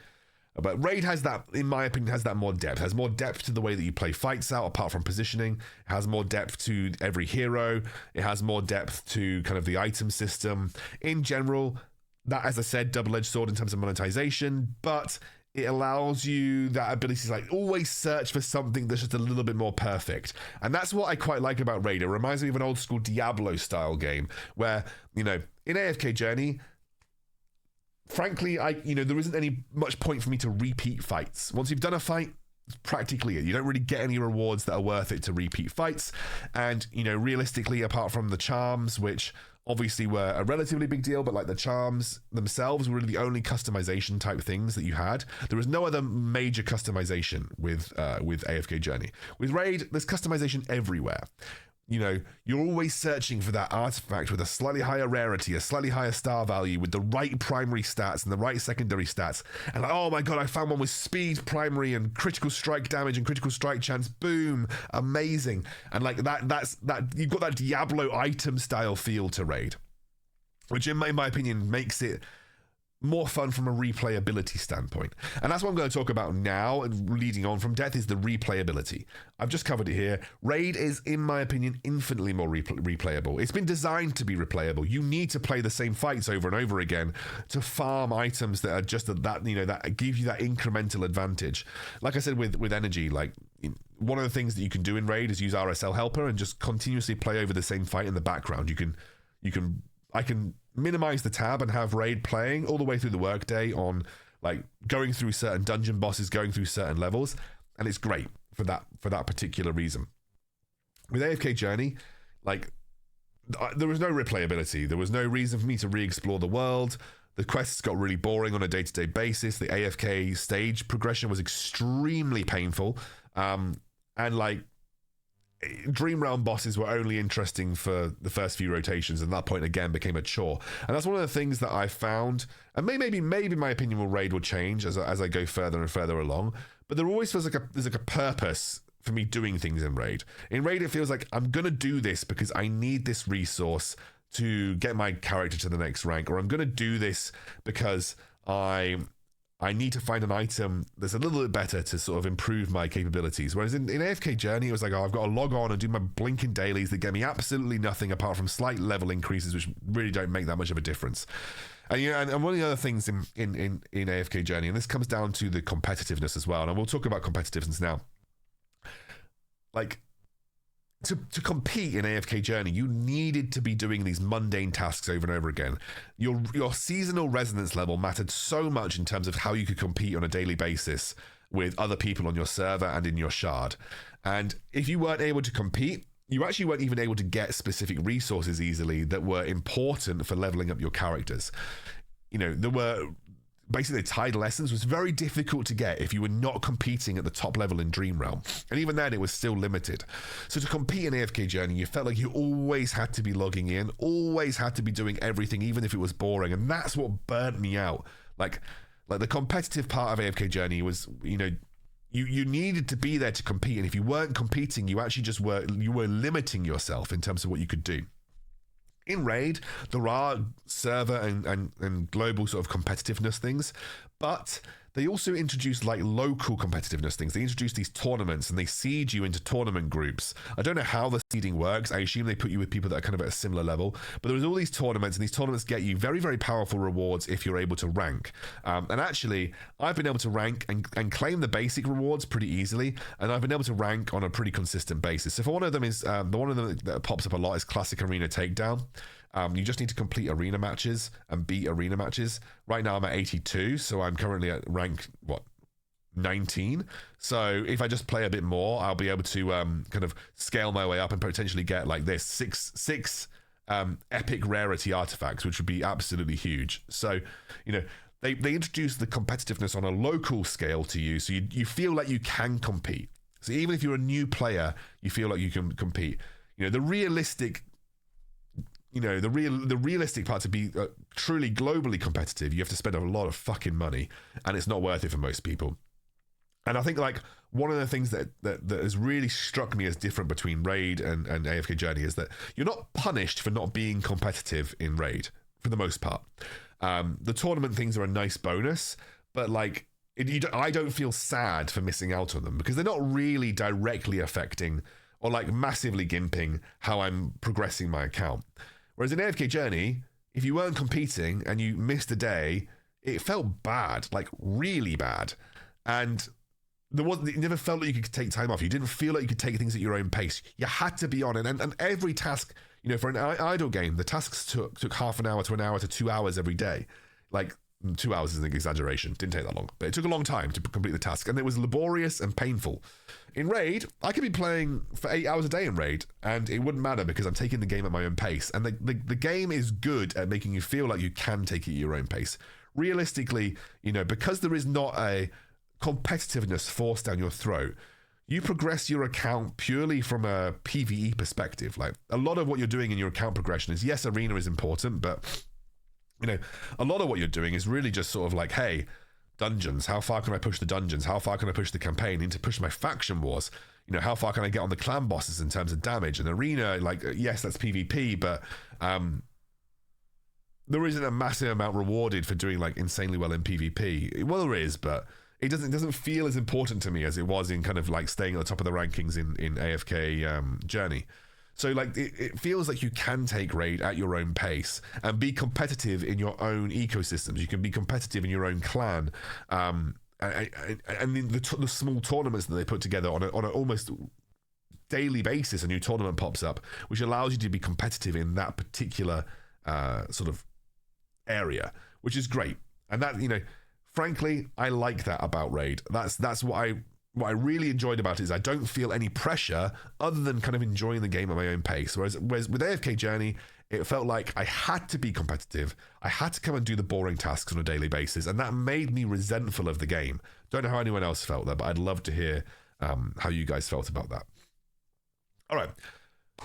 But Raid has that, in my opinion, has that more depth. Has more depth to the way that you play fights out, apart from positioning. It has more depth to every hero. It has more depth to kind of the item system. In general, that, as I said, double-edged sword in terms of monetization, but it allows you that ability to like always search for something that's just a little bit more perfect. And that's what I quite like about Raid. It reminds me of an old school Diablo-style game where, in AFK Journey, frankly, there isn't any much point for me to repeat fights. Once you've done a fight, it's practically it. You don't really get any rewards that are worth it to repeat fights. And, realistically, apart from the charms, which obviously were a relatively big deal, but like the charms themselves were really the only customization type things that you had. There was no other major customization with AFK Journey. With Raid, there's customization everywhere. You're always searching for that artifact with a slightly higher rarity, a slightly higher star value, with the right primary stats and the right secondary stats. And like, oh my god, I found one with speed primary and critical strike damage and critical strike chance. Boom, amazing. And like that's you've got that Diablo item style feel to Raid, which in my opinion makes it more fun from a replayability standpoint. And that's what I'm going to talk about now, and leading on from Death, is the replayability. I've just covered it here. Raid is, in my opinion, infinitely more replayable. It's been designed to be replayable. You need to play the same fights over and over again to farm items that are just that give you that incremental advantage. Like I said with energy, like one of the things that you can do in Raid is use RSL Helper and just continuously play over the same fight in the background. I can minimize the tab and have Raid playing all the way through the workday on like going through certain dungeon bosses, going through certain levels, and it's great for that particular reason. With AFK Journey, like there was no replayability. There was no reason for me to re-explore the world. The quests got really boring on a day-to-day basis. The AFK stage progression was extremely painful, and like Dream Realm bosses were only interesting for the first few rotations, and that point again became a chore. And that's one of the things that I found, and maybe my opinion with Raid will change as I go further and further along, but there always feels like there's a purpose for me doing things in Raid. In Raid, it feels like I'm gonna do this because I need this resource to get my character to the next rank, or I'm gonna do this because I need to find an item that's a little bit better to sort of improve my capabilities. Whereas in AFK Journey, it was like, I've got to log on and do my blinking dailies that get me absolutely nothing apart from slight level increases, which really don't make that much of a difference. And and one of the other things in AFK Journey, and this comes down to the competitiveness as well, and we'll talk about competitiveness now. Like, to compete in AFK Journey, you needed to be doing these mundane tasks over and over again. Your seasonal resonance level mattered so much in terms of how you could compete on a daily basis with other people on your server and in your shard. And if you weren't able to compete, you actually weren't even able to get specific resources easily that were important for leveling up your characters. There were basically the Tidal Essence was very difficult to get if you were not competing at the top level in Dream Realm. And even then, it was still limited. So to compete in AFK Journey, you felt like you always had to be logging in, always had to be doing everything, even if it was boring. And that's what burnt me out. Like the competitive part of AFK Journey was, you needed to be there to compete. And if you weren't competing, you actually just were limiting yourself in terms of what you could do. In Raid, there are server and global sort of competitiveness things, but they also introduce like local competitiveness things. They introduce these tournaments and they seed you into tournament groups. I don't know how the seeding works. I assume they put you with people that are kind of at a similar level, but there's all these tournaments, and these tournaments get you very, very powerful rewards if you're able to rank. And actually, I've been able to rank and claim the basic rewards pretty easily, and I've been able to rank on a pretty consistent basis. So for one of them is, the one of them that pops up a lot is Classic Arena Takedown. You just need to complete arena matches and beat arena matches. Right now I'm at 82, so I'm currently at rank 19. So if I just play a bit more, I'll be able to kind of scale my way up and potentially get like this six epic rarity artifacts, which would be absolutely huge. So they introduce the competitiveness on a local scale to you, so you feel like you can compete. So even if you're a new player, you feel like you can compete. The realistic you know, the realistic part, to be truly globally competitive, you have to spend a lot of fucking money, and it's not worth it for most people. And I think like one of the things that has really struck me as different between Raid and AFK Journey is that you're not punished for not being competitive in Raid for the most part. The tournament things are a nice bonus, but like I don't feel sad for missing out on them because they're not really directly affecting or like massively gimping how I'm progressing my account. Whereas in AFK Journey, if you weren't competing and you missed a day, it felt bad, like really bad. And it never felt like you could take time off. You didn't feel like you could take things at your own pace. You had to be on it. And every task, you know, for an idle game, the tasks took half an hour to an hour to 2 hours every day. Like 2 hours is an exaggeration. Didn't take that long, but it took a long time to complete the task. And it was laborious and painful. In Raid, I could be playing for 8 hours a day in Raid, and it wouldn't matter because I'm taking the game at my own pace. And the game is good at making you feel like you can take it at your own pace. Realistically, you know, because there is not a competitiveness forced down your throat, you progress your account purely from a PvE perspective. Like a lot of what you're doing in your account progression is, yes, arena is important, but you know, a lot of what you're doing is really just sort of like, hey, dungeons, how far can I push the dungeons? How far can I push the campaign? I need to push my faction wars. You know, how far can I get on the clan bosses in terms of damage? And arena, like, yes, that's PvP, but there isn't a massive amount rewarded for doing like insanely well in PvP. Well, there is, but it doesn't feel as important to me as it was in kind of like staying at the top of the rankings in AFK Journey. So like it feels like you can take Raid at your own pace and be competitive in your own ecosystems. You can be competitive in your own clan, and the small tournaments that they put together on an almost daily basis. A new tournament pops up, which allows you to be competitive in that particular sort of area, which is great. And that, you know, frankly, I like that about Raid. That's what I really enjoyed about it, is I don't feel any pressure other than kind of enjoying the game at my own pace. Whereas with AFK Journey, it felt like I had to be competitive. I had to come and do the boring tasks on a daily basis, and that made me resentful of the game. Don't know how anyone else felt that, but I'd love to hear how you guys felt about that. All right.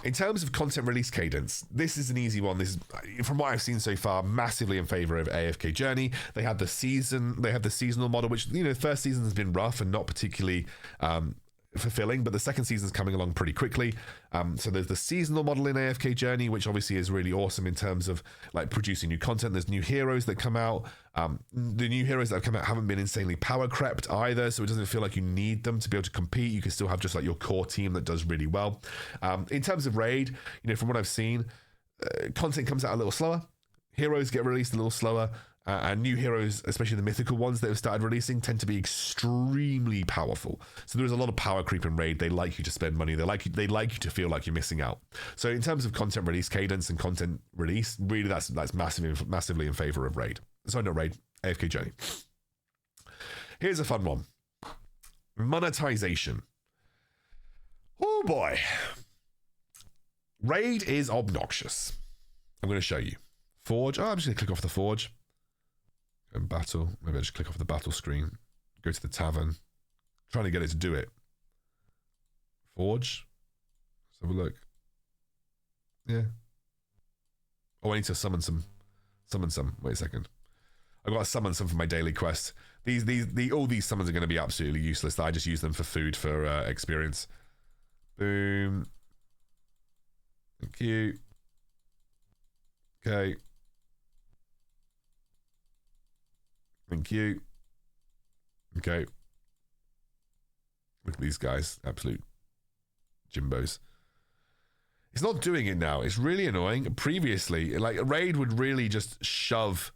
In terms of content release cadence, this is an easy one. This is, from what I've seen so far, massively in favor of AFK Journey. They have the seasonal model, which, you know, the first season has been rough and not particularly fulfilling, but the second season's coming along pretty quickly. So there's the seasonal model in AFK Journey, which obviously is really awesome in terms of like producing new content. There's new heroes that come out. The new heroes that have come out haven't been insanely power crept either, so it doesn't feel like you need them to be able to compete. You can still have just like your core team that does really well. In terms of Raid, you know, from what I've seen, content comes out a little slower. Heroes get released a little slower. And new heroes, especially the mythical ones that have started releasing, tend to be extremely powerful. So there's a lot of power creep in Raid. They like you to spend money. They like you to feel like you're missing out. So in terms of content release cadence and content release, really that's massively in favor of Raid. Sorry, not Raid, AFK Journey. Here's a fun one. Monetization. Oh boy. Raid is obnoxious. I'm going to show you. Forge. Oh, I'm just going to click off the Forge. And battle. Maybe I just click off the battle screen. Go to the tavern. Trying to get it to do it. Forge. Let's have a look. Yeah. Oh, I need to summon some. Wait a second. I've got to summon some for my daily quest. All these summons are going to be absolutely useless. I just use them for food, for experience. Boom. Thank you. Okay. Thank you. Okay. Look at these guys. Absolute Jimbos. It's not doing it now. It's really annoying. Previously, like, Raid would really just shove...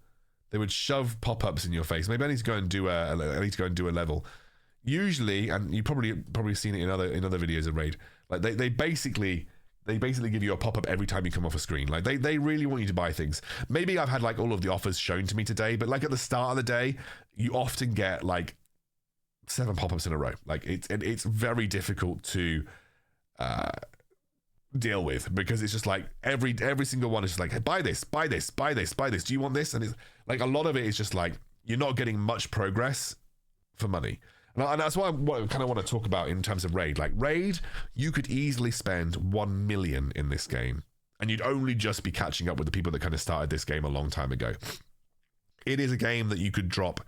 They would shove pop-ups in your face. Maybe I need to go and do a level. Usually, and you probably seen it in other videos of Raid, like they basically give you a pop-up every time you come off a screen. Like they really want you to buy things. Maybe I've had like all of the offers shown to me today, but like at the start of the day, you often get like 7 pop-ups in a row. Like it's very difficult to deal with, because it's just like every single one is just like, hey, buy this. Do you want this? And it's like a lot of it is just like you're not getting much progress for money. And that's what I kind of want to talk about in terms of Raid. Like Raid, you could easily spend 1 million in this game and you'd only just be catching up with the people that kind of started this game a long time ago. It is a game that you could drop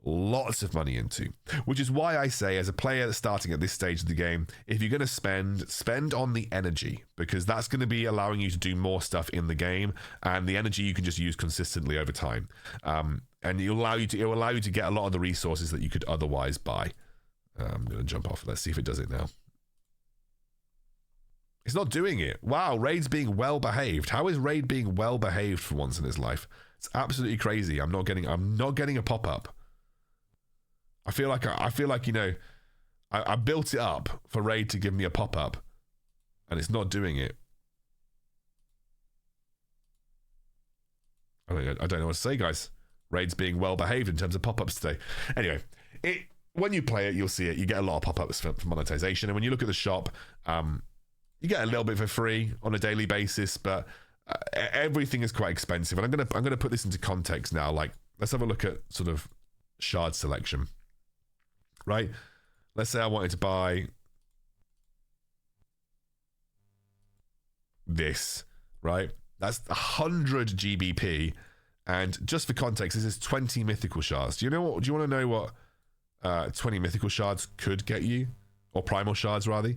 lots of money into, which is why I say, as a player starting at this stage of the game, if you're going to spend on the energy, because that's going to be allowing you to do more stuff in the game, and the energy you can just use consistently over time, and it'll allow you to get a lot of the resources that you could otherwise buy. I'm going to jump off. Let's see if it does it now. It's not doing it. Wow, Raid's being well behaved. How is Raid being well behaved for once in his life? It's absolutely crazy. I'm not getting a pop-up. I feel like, you know, I built it up for Raid to give me a pop-up, and it's not doing it. I don't know what to say, guys. Raid's being well behaved in terms of pop-ups today. Anyway, when you play it, you'll see it. You get a lot of pop-ups for monetization, and when you look at the shop, you get a little bit for free on a daily basis, but everything is quite expensive. And I'm gonna put this into context now. Like, let's have a look at sort of shard selection. Right? Let's say I wanted to buy this, right? That's 100 GBP, and just for context, this is 20 mythical shards. Do you want to know what 20 mythical shards could get you, or primal shards rather?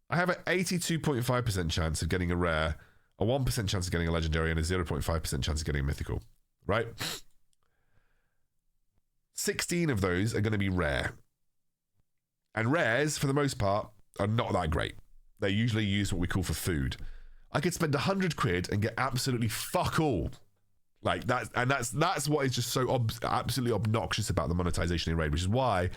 I have an 82.5% chance of getting a rare, a 1% chance of getting a legendary, and a 0.5% chance of getting a mythical, right? 16 of those are going to be rare. And rares, for the most part, are not that great. They're usually used what we call for food. I could spend 100 quid and get absolutely fuck all. Like that's what is just so absolutely obnoxious about the monetization in Raid, which is why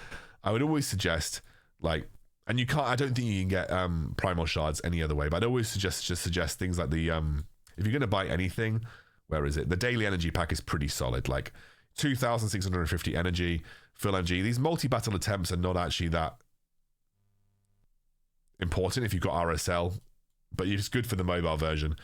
I would always suggest, like, and you can't, I don't think you can get primal shards any other way, but I'd always suggest things like the, if you're going to buy anything, where is it? The daily energy pack is pretty solid, like 2,650 energy, full energy. These multi-battle attempts are not actually that important if you've got RSL, but it's good for the mobile version.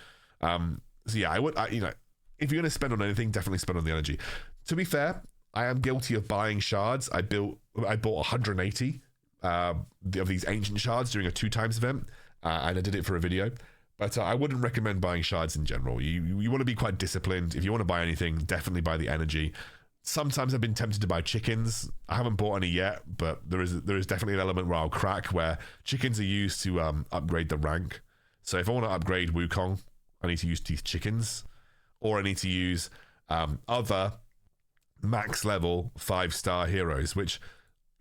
So yeah, you know, if you're going to spend on anything, definitely spend on the energy. To be fair, I am guilty of buying shards. I bought 180 of these ancient shards during a 2x event, and I did it for a video. But I wouldn't recommend buying shards in general. You want to be quite disciplined. If you want to buy anything, definitely buy the energy. Sometimes I've been tempted to buy chickens. I haven't bought any yet, but there is definitely an element where I'll crack, where chickens are used to upgrade the rank. So if I want to upgrade Wukong, I need to use these chickens, or I need to use other max level 5-star heroes, which,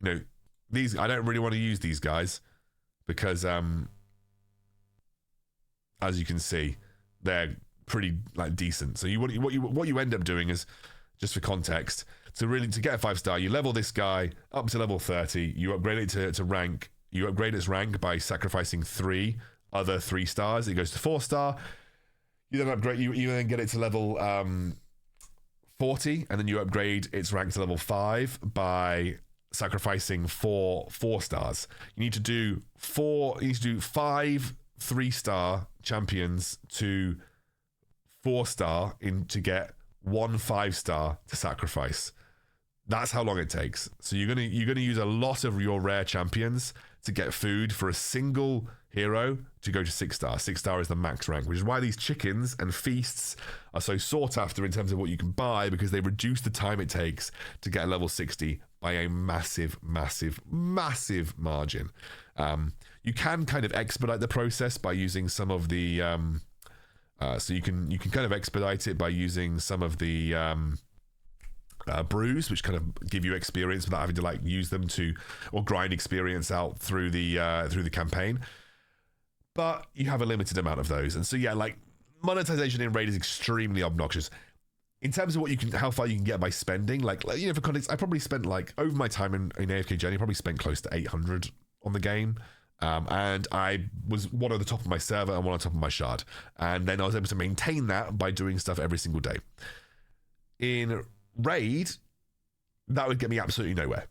you know, these, I don't really want to use these guys because as you can see, they're pretty like decent. So what you end up doing is, just for context, to get a 5-star, you level this guy up to level 30, you upgrade it to rank, you upgrade its rank by sacrificing 3 other 3 stars, it goes to 4-star. You then upgrade, you then get it to level 40, and then you upgrade its rank to level 5 by sacrificing 4 stars. You need to do 5 3-star champions to 4-star to get 1 5-star to sacrifice. That's how long it takes. So you're gonna use a lot of your rare champions to get food for a single hero to go to 6-star. 6-star is the max rank, which is why these chickens and feasts are so sought after in terms of what you can buy, because they reduce the time it takes to get a level 60 by a massive, massive, massive margin. You can kind of expedite the process by using some of the so you can kind of expedite it by using some of the brews, which kind of give you experience without having to like use them or grind experience out through the campaign. But you have a limited amount of those, and so yeah, like monetization in Raid is extremely obnoxious. In terms of how far you can get by spending, like, you know, for context, I probably spent, like, over my time in AFK Journey, probably spent close to 800 on the game. And I was one on the top of my server and one on top of my shard. And then I was able to maintain that by doing stuff every single day. In Raid, that would get me absolutely nowhere.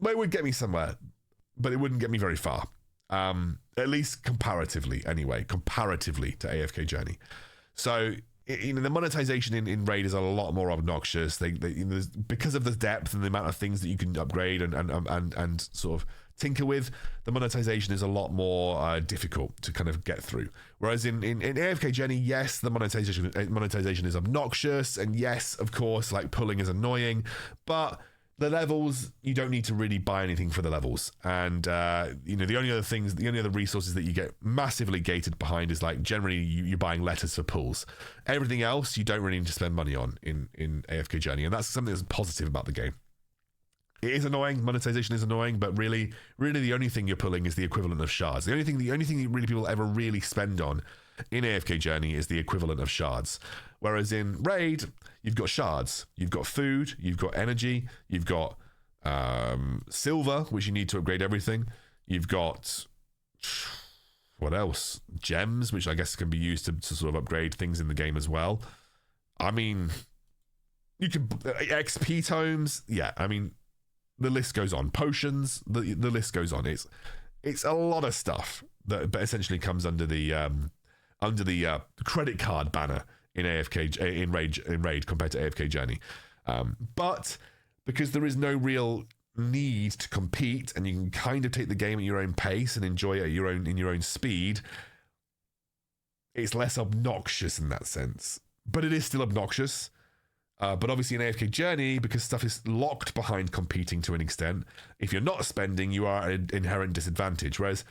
Well, it would get me somewhere, but it wouldn't get me very far. At least comparatively, anyway, comparatively to AFK Journey. So, you know, the monetization in Raid is a lot more obnoxious. They you know, because of the depth and the amount of things that you can upgrade and sort of tinker with. The monetization is a lot more difficult to kind of get through. Whereas in AFK Journey, yes, the monetization is obnoxious, and yes, of course, like pulling is annoying, but the levels, you don't need to really buy anything for the levels. And, the only other resources that you get massively gated behind is like generally you're buying letters for pulls. Everything else, you don't really need to spend money on in AFK Journey. And that's something that's positive about the game. It is annoying. Monetization is annoying, but really the only thing you're pulling is the equivalent of shards. The only thing really people ever really spend on in AFK Journey is the equivalent of shards. Whereas in Raid, you've got shards, you've got food, you've got energy, you've got silver, which you need to upgrade everything. You've got, what else? Gems, which I guess can be used to sort of upgrade things in the game as well. I mean, you can XP tomes. Yeah, I mean, the list goes on. Potions, the list goes on. It's a lot of stuff that essentially comes under the credit card banner in Raid compared to AFK Journey. But because there is no real need to compete, and you can kind of take the game at your own pace and enjoy it at your own speed, it's less obnoxious in that sense. But it is still obnoxious. But obviously in AFK Journey, because stuff is locked behind competing to an extent, if you're not spending, you are at an inherent disadvantage. Whereas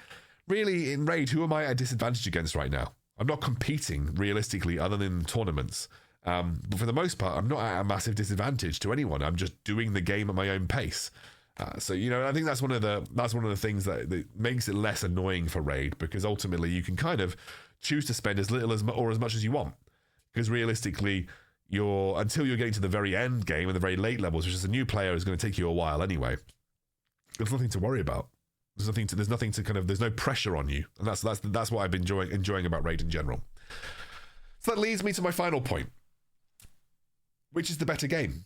really in Raid, who am I at a disadvantage against right now? I'm not competing realistically other than tournaments. But for the most part, I'm not at a massive disadvantage to anyone. I'm just doing the game at my own pace. So I think that's one of the things that makes it less annoying for Raid, because ultimately you can kind of choose to spend as little or as much as you want. Because realistically, until you're getting to the very end game and the very late levels, which as a new player is going to take you a while anyway, there's nothing to worry about. There's no pressure on you, and that's what I've been enjoying about Raid in general. So that leads me to my final point, which is the better game.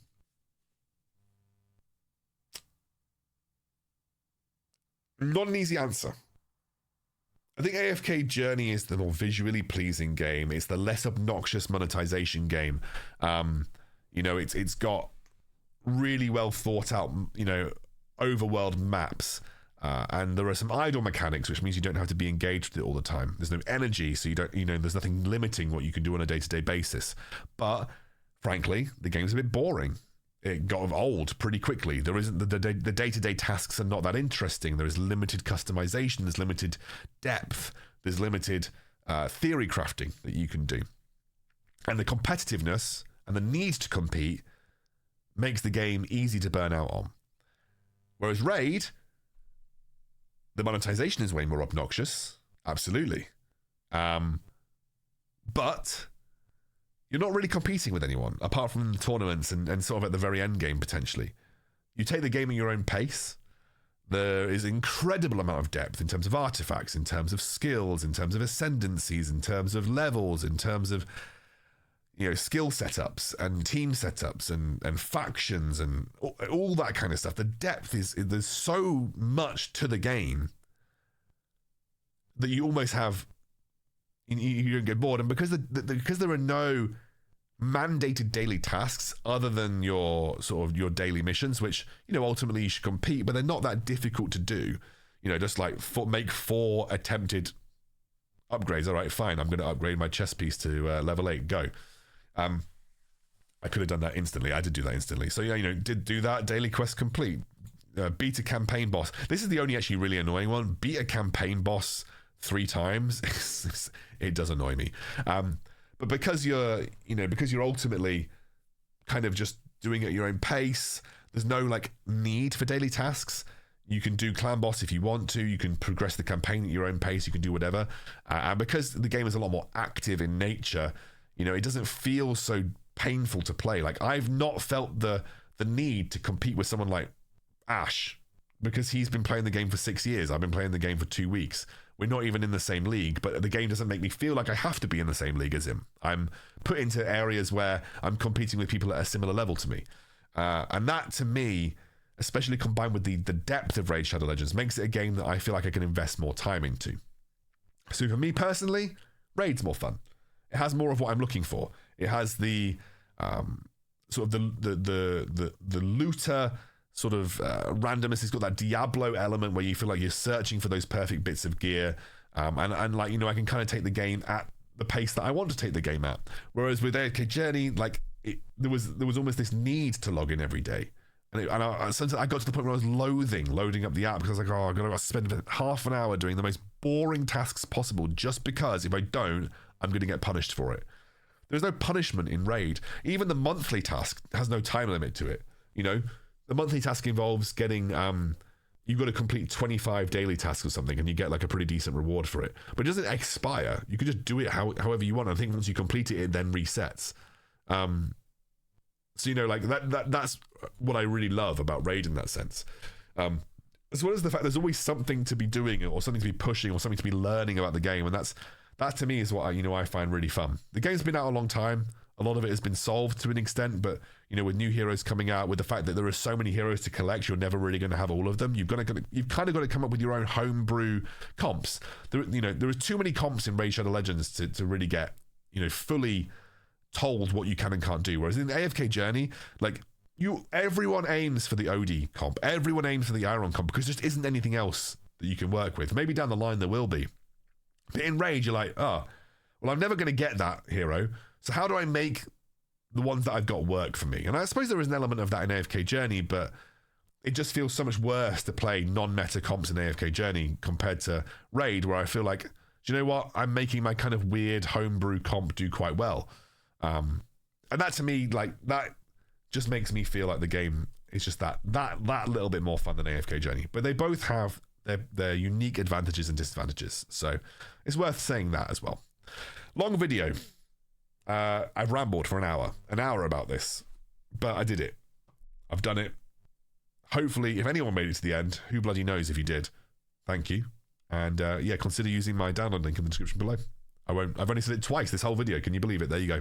Not an easy answer. I think AFK Journey is the more visually pleasing game. It's the less obnoxious monetization game. It's got really well thought out, overworld maps. And there are some idle mechanics, which means you don't have to be engaged with it all the time. There's no energy, so there's nothing limiting what you can do on a day-to-day basis. But frankly, the game's a bit boring. It got old pretty quickly. There isn't the day-to-day tasks are not that interesting. There is limited customization. There's limited depth. There's limited theory crafting that you can do. And the competitiveness and the need to compete makes the game easy to burn out on. Whereas Raid, the monetization is way more obnoxious. Absolutely. But you're not really competing with anyone, apart from the tournaments and sort of at the very end game, potentially. You take the game at your own pace. There is an incredible amount of depth in terms of artifacts, in terms of skills, in terms of ascendancies, in terms of levels, in terms of skill setups and team setups and factions and all that kind of stuff. The depth there's so much to the game that you almost have, you don't get bored. And because there are no mandated daily tasks other than your daily missions, which ultimately you should compete, but they're not that difficult to do. Just like make 4 attempted upgrades. All right, fine. I'm going to upgrade my chess piece to level 8. Go. I could have done that instantly. I did do that instantly. So did do that. Daily quest complete. Beat a campaign boss. This is the only actually really annoying one. Beat a campaign boss 3 times. It does annoy me. But because you're ultimately kind of just doing it at your own pace, there's no need for daily tasks. You can do clan boss if you want to. You can progress the campaign at your own pace. You can do whatever. And because the game is a lot more active in nature, it doesn't feel so painful to play. I've not felt the need to compete with someone like Ash, because he's been playing the game for 6 years. I've been playing the game for 2 weeks. We're not even in the same league, but the game doesn't make me feel like I have to be in the same league as him. I'm put into areas where I'm competing with people at a similar level to me. And that, to me, especially combined with the depth of Raid Shadow Legends, makes it a game that I feel like I can invest more time into. So for me personally, Raid's more fun. It has more of what I'm looking for. It has the sort of the looter sort of randomness. It's got that Diablo element where you feel like you're searching for those perfect bits of gear. And like, you know, I can kind of take the game at the pace that I want to take the game at. Whereas with AFK Journey, like there was almost this need to log in every day. And I got to the point where I was loading up the app because I was like, oh, I'm going to spend half an hour doing the most boring tasks possible just because if I don't, I'm going to get punished for it. There's no punishment in Raid. Even the monthly task has no time limit to it. You know, the monthly task involves getting, you've got to complete 25 daily tasks or something and you get like a pretty decent reward for it. But it doesn't expire. You can just do it however you want. I think once you complete it, it then resets. So, you know, like that's what I really love about Raid in that sense. As well as the fact there's always something to be doing or something to be pushing or something to be learning about the game. And that to me is what I find really fun. The game's been out a long time. A lot of it has been solved to an extent, but you know, with new heroes coming out, with the fact that there are so many heroes to collect, you're never really going to have all of them. You've kind of got to come up with your own homebrew comps. There are too many comps in Raid Shadow Legends to really get, you know, fully told what you can and can't do. Whereas in AFK Journey, like everyone aims for the OD comp, everyone aims for the Iron comp because there just isn't anything else that you can work with. Maybe down the line there will be, but in Raid you're like, oh, well, I'm never going to get that hero. So how do I make the ones that I've got work for me? And I suppose there is an element of that in AFK Journey, but it just feels so much worse to play non-meta comps in AFK Journey compared to Raid, where I feel like, do you know what? I'm making my kind of weird homebrew comp do quite well. And that to me, like, that just makes me feel like the game is just that little bit more fun than AFK Journey. But they both have their unique advantages and disadvantages. So it's worth saying that as well. Long video. I've rambled for an hour about this, but I did it. I've done it. Hopefully, if anyone made it to the end, who bloody knows if you did. Thank you. And yeah, consider using my download link in the description below. I've only said it twice this whole video. Can you believe it? There you go.